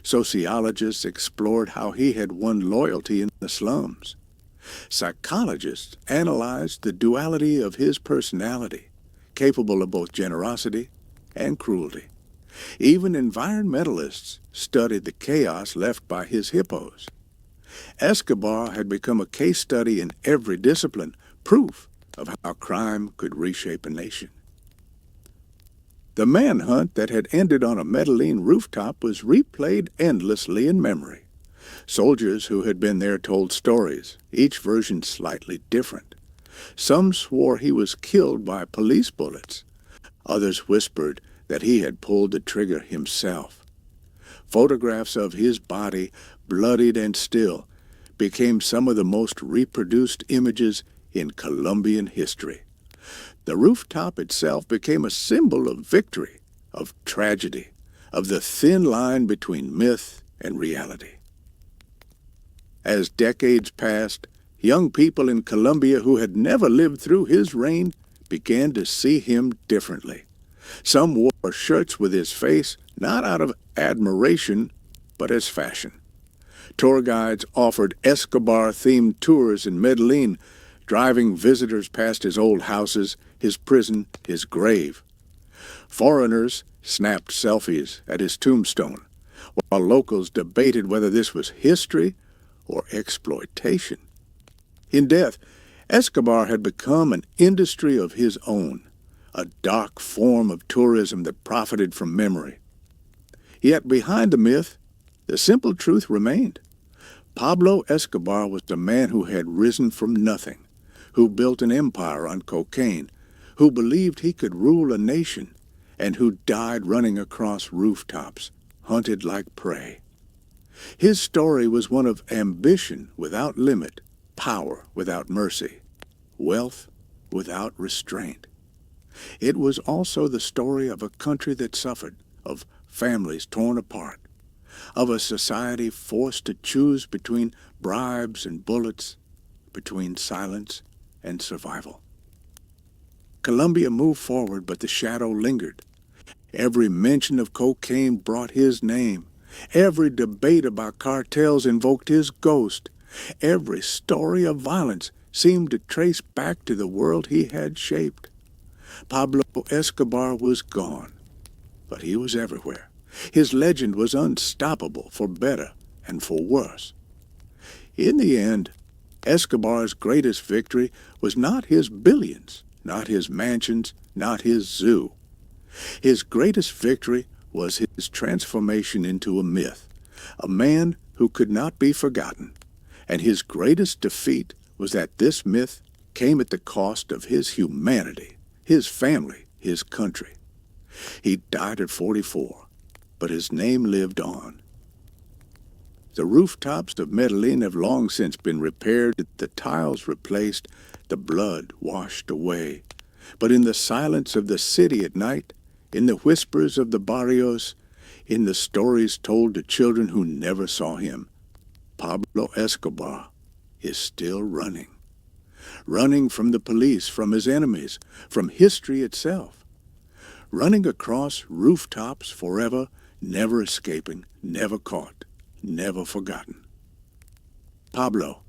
Sociologists explored how he had won loyalty in the slums. Psychologists analyzed the duality of his personality, capable of both generosity and cruelty. Even environmentalists studied the chaos left by his hippos. Escobar had become a case study in every discipline, proof of how crime could reshape a nation. The manhunt that had ended on a Medellín rooftop was replayed endlessly in memory. Soldiers who had been there told stories, each version slightly different. Some swore he was killed by police bullets. Others whispered that he had pulled the trigger himself. Photographs of his body, bloodied and still, became some of the most reproduced images in Colombian history. The rooftop itself became a symbol of victory, of tragedy, of the thin line between myth and reality. As decades passed, young people in Colombia who had never lived through his reign began to see him differently. Some wore shirts with his face not out of admiration, but as fashion. Tour guides offered Escobar-themed tours in Medellín, driving visitors past his old houses, his prison, his grave. Foreigners snapped selfies at his tombstone, while locals debated whether this was history or exploitation. In death, Escobar had become an industry of his own, a dark form of tourism that profited from memory. Yet behind the myth, the simple truth remained. Pablo Escobar was a man who had risen from nothing, who built an empire on cocaine, who believed he could rule a nation, and who died running across rooftops, hunted like prey. His story was one of ambition without limit, power without mercy, wealth without restraint. It was also the story of a country that suffered, of families torn apart, of a society forced to choose between bribes and bullets, between silence and survival. Colombia moved forward, but the shadow lingered. Every mention of cocaine brought his name. Every debate about cartels invoked his ghost. Every story of violence seemed to trace back to the world he had shaped. Pablo Escobar was gone, but he was everywhere. His legend was unstoppable for better and for worse. In the end, Escobar's greatest victory was not his billions, not his mansions, not his zoo. His greatest victory was his transformation into a myth, a man who could not be forgotten. And his greatest defeat was that this myth came at the cost of his humanity, his family, his country. He died at 44, but his name lived on. The rooftops of Medellín have long since been repaired, the tiles replaced, the blood washed away. But in the silence of the city at night, in the whispers of the barrios, in the stories told to children who never saw him, Pablo Escobar is still running. Running from the police, from his enemies, from history itself. Running across rooftops forever, never escaping, never caught, never forgotten. Pablo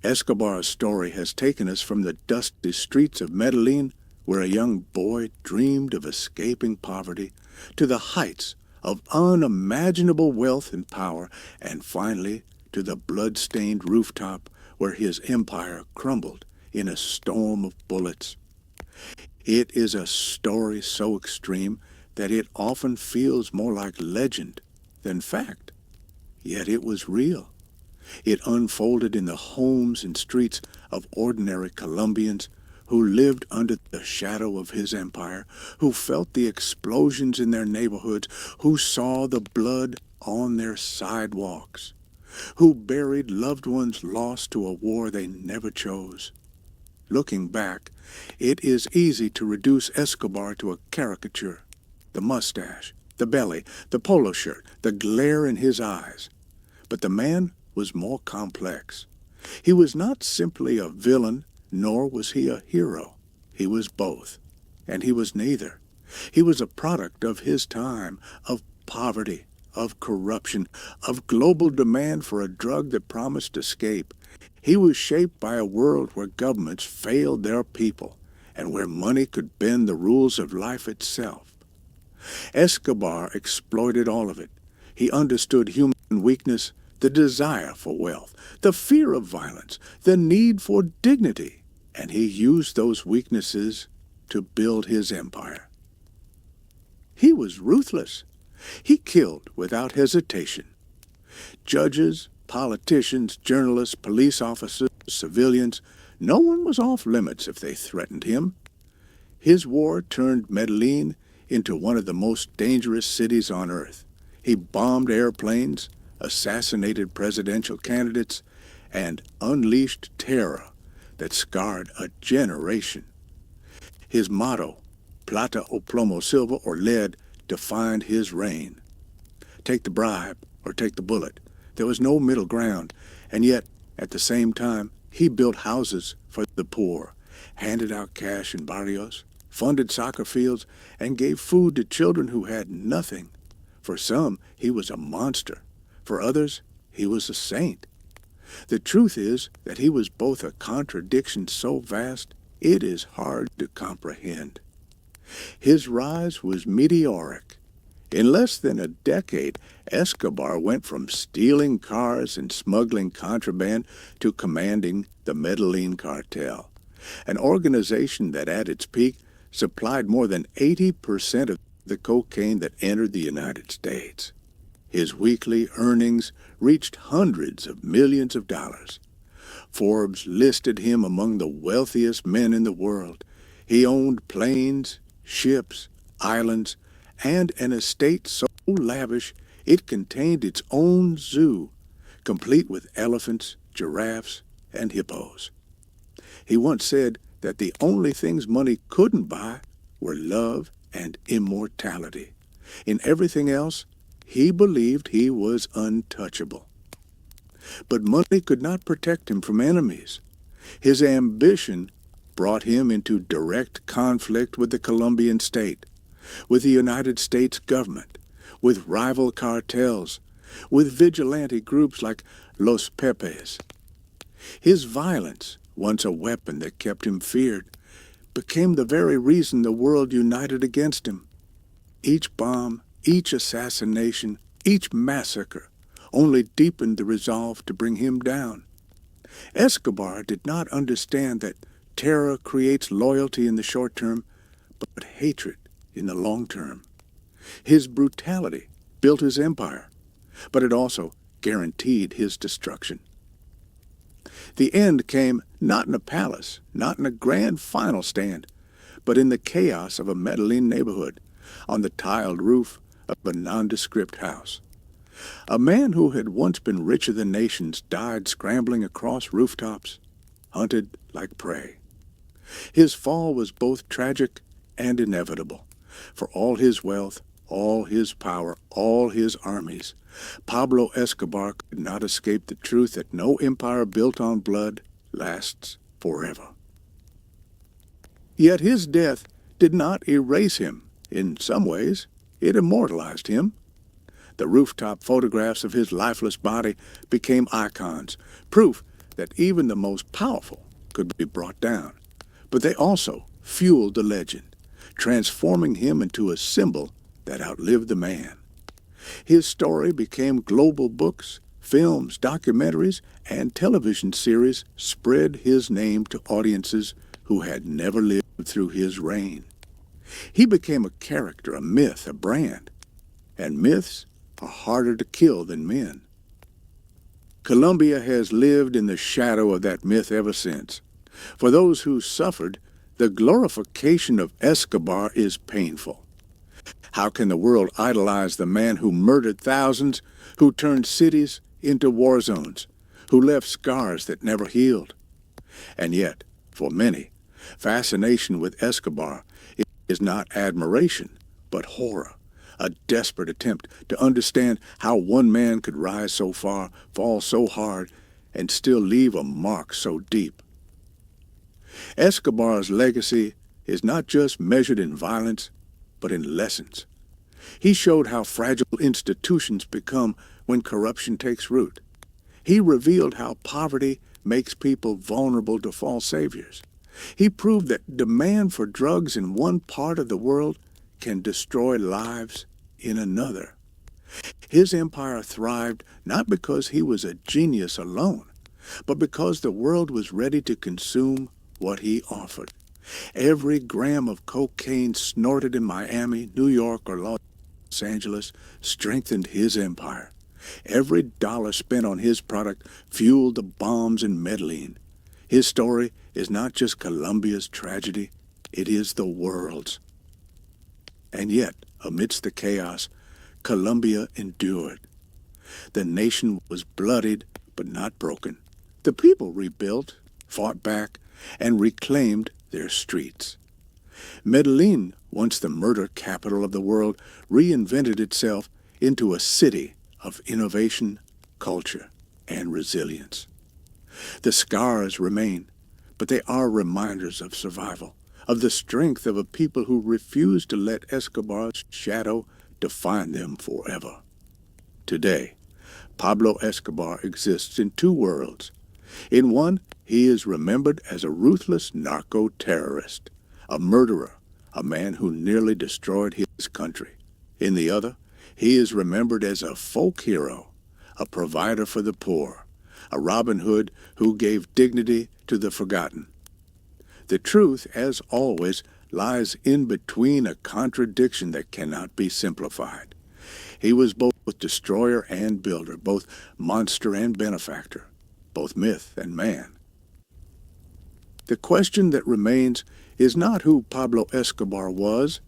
Escobar's story has taken us from the dusty streets of Medellín, where a young boy dreamed of escaping poverty, to the heights of unimaginable wealth and power, and finally to the blood-stained rooftop where his empire crumbled in a storm of bullets. It is a story so extreme that it often feels more like legend than fact. Yet it was real. It unfolded in the homes and streets of ordinary Colombians who lived under the shadow of his empire, who felt the explosions in their neighborhoods, who saw the blood on their sidewalks, who buried loved ones lost to a war they never chose. Looking back, it is easy to reduce Escobar to a caricature. The mustache, the belly, the polo shirt, the glare in his eyes. But the man was more complex. He was not simply a villain, nor was he a hero. He was both, and he was neither. He was a product of his time, of poverty, of corruption, of global demand for a drug that promised escape. He was shaped by a world where governments failed their people and where money could bend the rules of life itself. Escobar exploited all of it. He understood human weakness, the desire for wealth, the fear of violence, the need for dignity, and he used those weaknesses to build his empire. He was ruthless. He killed without hesitation. Judges, politicians, journalists, police officers, civilians, no one was off limits if they threatened him. His war turned Medellín into one of the most dangerous cities on earth. He bombed airplanes, assassinated presidential candidates, and unleashed terror that scarred a generation. His motto, plata o plomo, silver or lead, defined his reign. Take the bribe or take the bullet. There was no middle ground, and yet, at the same time, he built houses for the poor, handed out cash in barrios, funded soccer fields, and gave food to children who had nothing. For some, he was a monster. For others, he was a saint. The truth is that he was both a contradiction so vast, it is hard to comprehend. His rise was meteoric. In less than a decade, Escobar went from stealing cars and smuggling contraband to commanding the Medellín Cartel, an organization that at its peak supplied more than 80% of the cocaine that entered the United States. His weekly earnings reached hundreds of millions of dollars. Forbes listed him among the wealthiest men in the world. He owned planes, ships, islands, and an estate so lavish it contained its own zoo, complete with elephants, giraffes, and hippos. He once said that the only things money couldn't buy were love and immortality. In everything else, he believed he was untouchable. But money could not protect him from enemies. His ambition brought him into direct conflict with the Colombian state, with the United States government, with rival cartels, with vigilante groups like Los Pepes. His violence, once a weapon that kept him feared, became the very reason the world united against him. Each bomb, each assassination, each massacre only deepened the resolve to bring him down. Escobar did not understand that terror creates loyalty in the short term, but hatred in the long term. His brutality built his empire, but it also guaranteed his destruction. The end came not in a palace, not in a grand final stand, but in the chaos of a Medellín neighborhood, on the tiled roof of a nondescript house. A man who had once been richer than nations died scrambling across rooftops, hunted like prey. His fall was both tragic and inevitable. For all his wealth, all his power, all his armies, Pablo Escobar could not escape the truth that no empire built on blood lasts forever. Yet his death did not erase him. In some ways, it immortalized him. The rooftop photographs of his lifeless body became icons, proof that even the most powerful could be brought down. But they also fueled the legend, transforming him into a symbol that outlived the man. His story became global books, films, documentaries, and television series spread his name to audiences who had never lived through his reign. He became a character, a myth, a brand. And myths are harder to kill than men. Colombia has lived in the shadow of that myth ever since. For those who suffered, the glorification of Escobar is painful. How can the world idolize the man who murdered thousands, who turned cities into war zones, who left scars that never healed? And yet, for many, fascination with Escobar is not admiration, but horror, a desperate attempt to understand how one man could rise so far, fall so hard, and still leave a mark so deep. Escobar's legacy is not just measured in violence, but in lessons. He showed how fragile institutions become when corruption takes root. He revealed how poverty makes people vulnerable to false saviors. He proved that demand for drugs in one part of the world can destroy lives in another. His empire thrived not because he was a genius alone, but because the world was ready to consume what he offered. Every gram of cocaine snorted in Miami, New York, or Los Angeles strengthened his empire. Every dollar spent on his product fueled the bombs in Medellín. His story is not just Colombia's tragedy, it is the world's. And yet, amidst the chaos, Colombia endured. The nation was bloodied but not broken. The people rebuilt, fought back, and reclaimed their streets. Medellín, once the murder capital of the world, reinvented itself into a city of innovation, culture, and resilience. The scars remain, but they are reminders of survival, of the strength of a people who refused to let Escobar's shadow define them forever. Today, Pablo Escobar exists in two worlds. In one, he is remembered as a ruthless narco-terrorist, a murderer, a man who nearly destroyed his country. In the other, he is remembered as a folk hero, a provider for the poor, a Robin Hood who gave dignity to the forgotten. The truth, as always, lies in between a contradiction that cannot be simplified. He was both destroyer and builder, both monster and benefactor, both myth and man. The question that remains is not who Pablo Escobar was,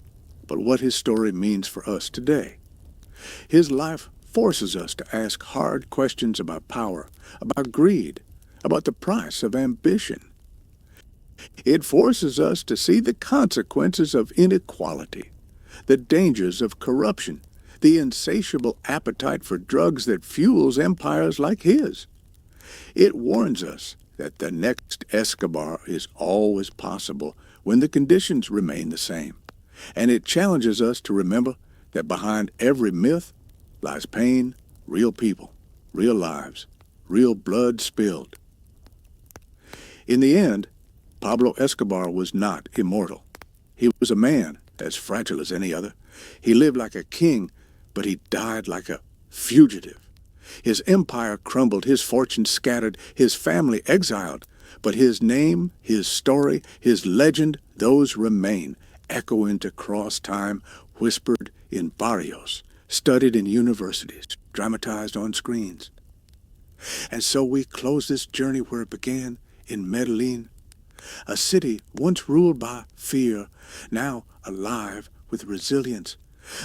but what his story means for us today. His life forces us to ask hard questions about power, about greed, about the price of ambition. It forces us to see the consequences of inequality, the dangers of corruption, the insatiable appetite for drugs that fuels empires like his. It warns us that the next Escobar is always possible when the conditions remain the same. And it challenges us to remember that behind every myth lies pain, real people, real lives, real blood spilled. In the end, Pablo Escobar was not immortal. He was a man as fragile as any other. He lived like a king, but he died like a fugitive. His empire crumbled, his fortune scattered, his family exiled. But his name, his story, his legend, those remain, echoing across time, whispered in barrios, studied in universities, dramatized on screens. And so we close this journey where it began, in Medellín, a city once ruled by fear, now alive with resilience,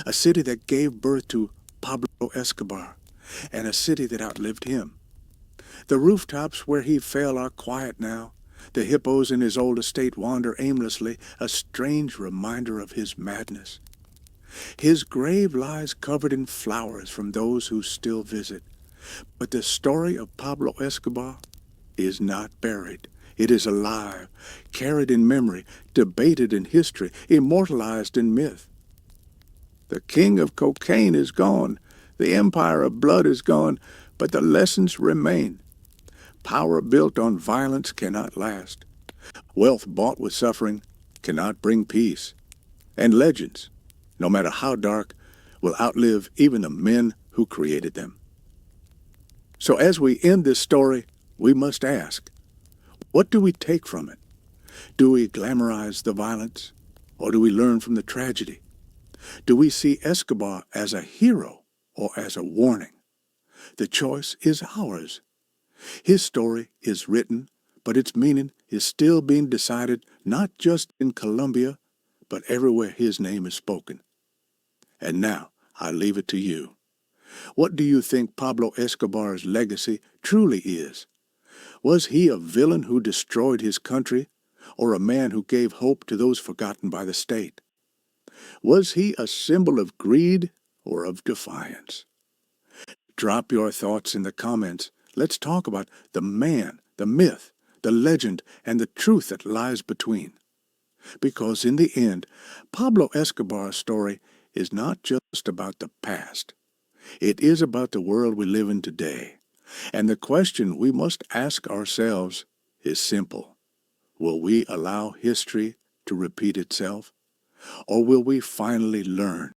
a city that gave birth to Pablo Escobar, and a city that outlived him. The rooftops where he fell are quiet now. The hippos in his old estate wander aimlessly, a strange reminder of his madness. His grave lies covered in flowers from those who still visit. But the story of Pablo Escobar is not buried. It is alive, carried in memory, debated in history, immortalized in myth. The king of cocaine is gone. The empire of blood is gone, but the lessons remain. Power built on violence cannot last. Wealth bought with suffering cannot bring peace. And legends, no matter how dark, will outlive even the men who created them. So as we end this story, we must ask, what do we take from it? Do we glamorize the violence? Or do we learn from the tragedy? Do we see Escobar as a hero or as a warning? The choice is ours. His story is written, but its meaning is still being decided not just in Colombia, but everywhere his name is spoken. And now, I leave it to you. What do you think Pablo Escobar's legacy truly is? Was he a villain who destroyed his country, or a man who gave hope to those forgotten by the state? Was he a symbol of greed or of defiance? Drop your thoughts in the comments. Let's talk about the man, the myth, the legend, and the truth that lies between. Because in the end, Pablo Escobar's story is not just about the past. It is about the world we live in today. And the question we must ask ourselves is simple. Will we allow history to repeat itself? Or will we finally learn